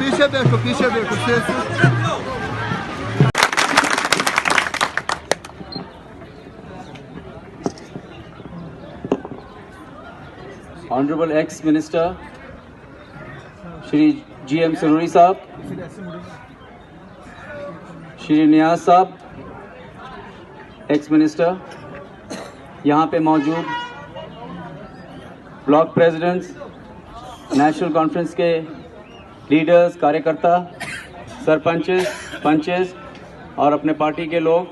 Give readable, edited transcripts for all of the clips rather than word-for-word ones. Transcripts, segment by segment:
पीछे बैठो Honorable ex-minister Shri GM सनूरी साहब, श्री नियाज साहब, ex-minister, यहाँ पे मौजूद ब्लॉक प्रेसिडेंट्स, नेशनल कॉन्फ्रेंस के लीडर्स, कार्यकर्ता, सरपंचेस, पंचेस और अपने पार्टी के लोग,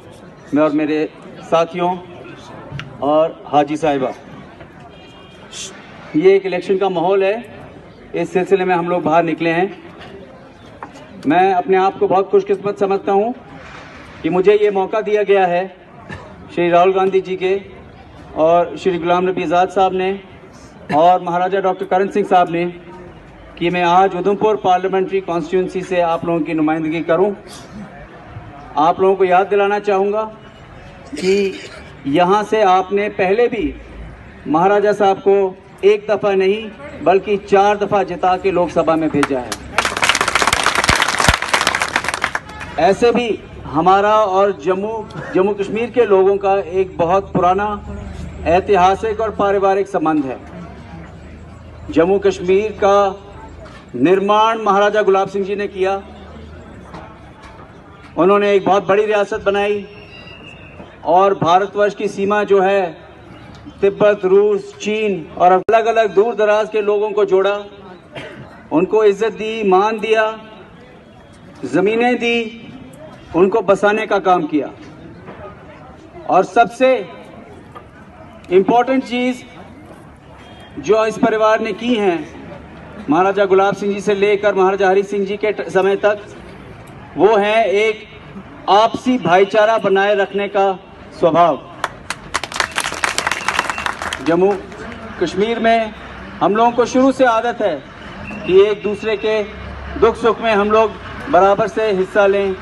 मैं और मेरे साथियों और हाजी साहिबा, ये एक इलेक्शन का माहौल है। इस सिलसिले में हम लोग बाहर निकले हैं। मैं अपने आप को बहुत खुशकिस्मत समझता हूँ कि मुझे ये मौका दिया गया है श्री राहुल गांधी जी के और श्री गुलाम नबी आज़ाद साहब ने और महाराजा डॉक्टर करण सिंह साहब ने कि मैं आज उधमपुर पार्लियामेंट्री कॉन्स्टिट्यूंसी से आप लोगों की नुमाइंदगी करूं। आप लोगों को याद दिलाना चाहूँगा कि यहाँ से आपने पहले भी महाराजा साहब को एक दफ़ा नहीं बल्कि 4 दफ़ा जिता के लोकसभा में भेजा है। ऐसे भी हमारा और जम्मू कश्मीर के लोगों का एक बहुत पुराना ऐतिहासिक और पारिवारिक संबंध है। जम्मू कश्मीर का निर्माण महाराजा गुलाब सिंह जी ने किया। उन्होंने एक बहुत बड़ी रियासत बनाई और भारतवर्ष की सीमा जो है तिब्बत, रूस, चीन और अलग अलग दूर दराज के लोगों को जोड़ा, उनको इज्जत दी, मान दिया, जमीनें दी, उनको बसाने का काम किया। और सबसे इम्पोर्टेंट चीज़ जो इस परिवार ने की है महाराजा गुलाब सिंह जी से लेकर महाराजा हरि सिंह जी के समय तक, वो है एक आपसी भाईचारा बनाए रखने का स्वभाव। जम्मू कश्मीर में हम लोगों को शुरू से आदत है कि एक दूसरे के दुख सुख में हम लोग बराबर से हिस्सा लें,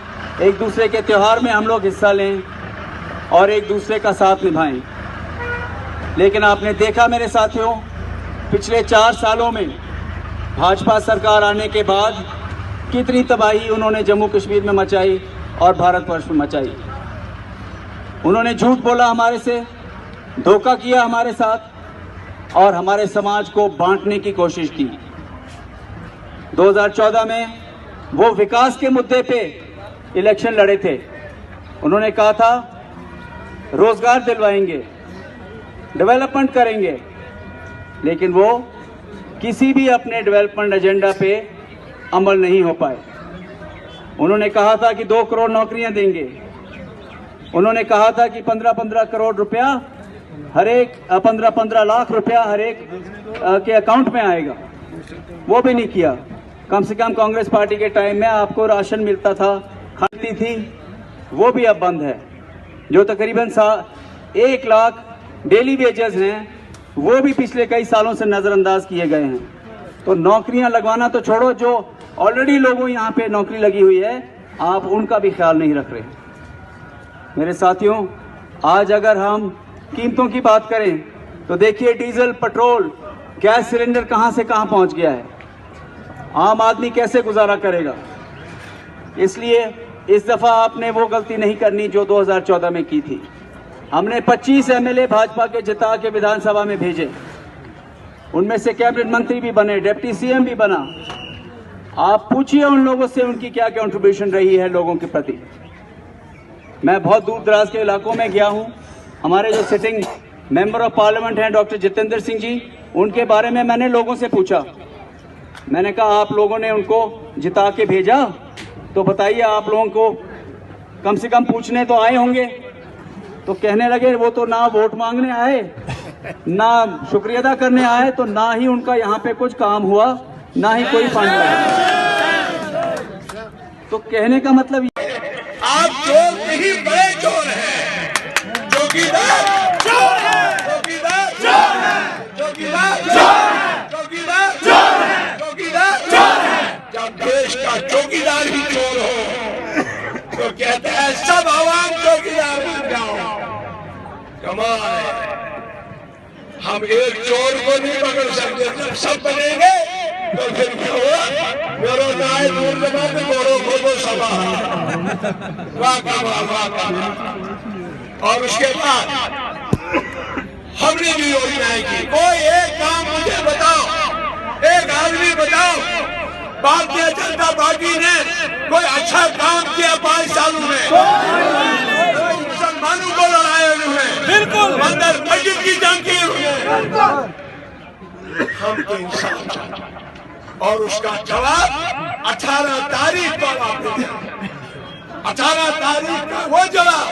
एक दूसरे के त्यौहार में हम लोग हिस्सा लें और एक दूसरे का साथ निभाएं। लेकिन आपने देखा मेरे साथियों, पिछले 4 सालों में भाजपा सरकार आने के बाद कितनी तबाही उन्होंने जम्मू कश्मीर में मचाई और भारतवर्ष में मचाई। उन्होंने झूठ बोला हमारे से, धोखा किया हमारे साथ और हमारे समाज को बांटने की कोशिश की। 2014 में वो विकास के मुद्दे पे इलेक्शन लड़े थे। उन्होंने कहा था रोजगार दिलवाएंगे, डेवलपमेंट करेंगे, लेकिन वो किसी भी अपने डेवलपमेंट एजेंडा पे अमल नहीं हो पाए। उन्होंने कहा था कि 2 करोड़ नौकरियां देंगे। उन्होंने कहा था कि 15-15 करोड़ रुपया हर एक 15-15 लाख रुपया हर एक के अकाउंट में आएगा। वो भी नहीं किया। कम से कम कांग्रेस पार्टी के टाइम में आपको राशन मिलता था, खाती थी, वो भी अब बंद है। जो तकरीबन 1 लाख डेली वेजेस हैं, वो भी पिछले कई सालों से नज़रअंदाज किए गए हैं। तो नौकरियां लगवाना तो छोड़ो, जो ऑलरेडी लोगों यहाँ पे नौकरी लगी हुई है, आप उनका भी ख्याल नहीं रख रहे। मेरे साथियों, आज अगर हम कीमतों की बात करें तो देखिए डीजल, पेट्रोल, गैस सिलेंडर कहाँ से कहाँ पहुँच गया है। आम आदमी कैसे गुजारा करेगा। इसलिए इस दफ़ा आपने वो गलती नहीं करनी जो 2014 में की थी। हमने 25 MLA भाजपा के जिता के विधानसभा में भेजे। उनमें से कैबिनेट मंत्री भी बने, डिप्टी CM भी बना। आप पूछिए उन लोगों से उनकी क्या कंट्रीब्यूशन रही है लोगों के प्रति। मैं बहुत दूर दराज के इलाकों में गया हूँ। हमारे जो सिटिंग मेंबर ऑफ पार्लियामेंट हैं डॉक्टर जितेंद्र सिंह जी, उनके बारे में मैंने लोगों से पूछा। मैंने कहा आप लोगों ने उनको जिता के भेजा तो बताइए, आप लोगों को कम से कम पूछने तो आए होंगे। तो कहने लगे वो तो ना वोट मांगने आए, ना शुक्रिया अदा करने आए, तो ना ही उनका यहाँ पे कुछ काम हुआ, ना ही कोई फंड आया। तो कहने का मतलब आप चोर नहीं बड़े चोर हैं। चौकीदार चोर है, चौकीदार चोर है, चौकीदार चोर है, चौकीदार चोर है, चौकीदार चोर है। जब देश का चौकीदार ही चोर हो तो कहते हैं सब आवाम चौकीदार बन जाओ। कमाल है। हम एक चोर को नहीं पकड़ सकते, जब सब बनेंगे तो फिर क्या हुआ? मेरो नाय दूर जमा के गोरो गोरो सभा वाह और उसके बाद हमने भी योजनाएं की। कोई एक काम मुझे बताओ, एक आदमी बताओ भारतीय जनता पार्टी ने कोई अच्छा काम किया 5 सालों में? मुसलमानों को लड़ाए हुए, बिल्कुल मंदिर मस्जिद की जंग की हुई। हम तो इंसान, और उसका जवाब 18 तारीख को आपने दिया। 18 तारीख का वो जवाब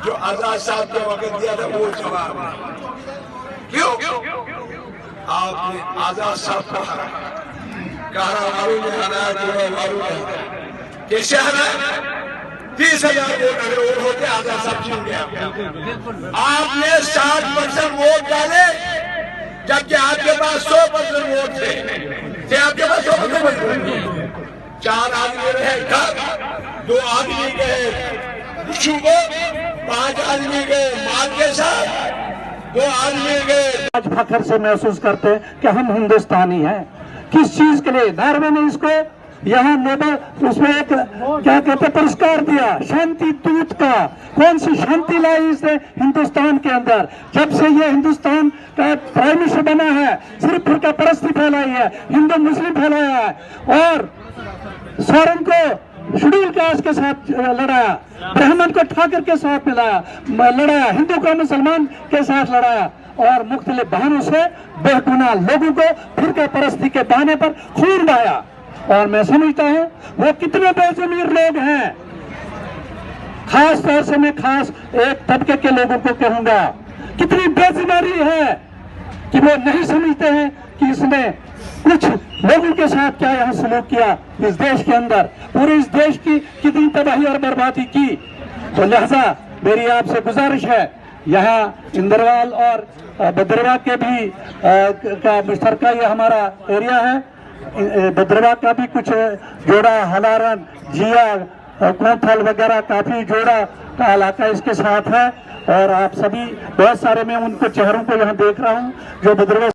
जो आजाद साहब के वक्त दिया था, वो जवाब। क्यों? आपने आजाद साहब को हराया, कारागारों में हराया, गोलाबारों में। कैसे हराया? 30,000 वोट होते आजाद साहब जीत गया। आपने 60% वोट डाले, जबकि आपके पास 100% वोट थे। आपके पास 100% वोट, 4 आदमी रहे घर, 2 आदमी गए खुशू को, 5 आदमी गए माल के साथ, 2 आदमी गए। आज फख्र से महसूस करते हैं कि हम हिंदुस्तानी हैं। किस चीज के लिए? नार्वे ने इसको यहाँ नोबेल उसमें एक क्या कहते पुरस्कार दिया, शांति दूत का। कौन सी शांति लाई इसने हिंदुस्तान के अंदर? जब से ये हिंदुस्तान का प्राइम मिनिस्टर बना है, सिर्फ फिरका परस्ती फैलाई है, हिंदू मुस्लिम फैलाया है, और सौरन को शेड्यूल कास्ट के साथ लड़ाया, ब्राह्मण को ठाकर के साथ लड़ाया, हिंदू को मुसलमान के साथ लड़ाया, और मुख्तलिफ बहानों से बेगुनाह लोगों को फिरका परस्ती के बहाने पर खून बहाया। और मैं समझता हूं वो कितने बेजमीर लोग हैं। खास तौर से मैं खास एक तबके के लोगों को कहूंगा, कितनी बेजुबानी है कि वो नहीं समझते हैं कि इसने कुछ लोगों के साथ क्या यहाँ सलूक किया इस देश के अंदर, पूरे इस देश की कितनी तबाही और बर्बादी की। तो लिहाजा मेरी आपसे गुजारिश है, यहाँ इंदरवाल और भद्रवा के भी का मुश्तरका ये हमारा एरिया है। भद्रवा का भी कुछ जोड़ा, हलारन, जिया, कोथल वगैरह काफी जोड़ा का इलाका इसके साथ है। और आप सभी बहुत सारे, मैं उनको चेहरों को यहाँ देख रहा हूँ जो भद्रवा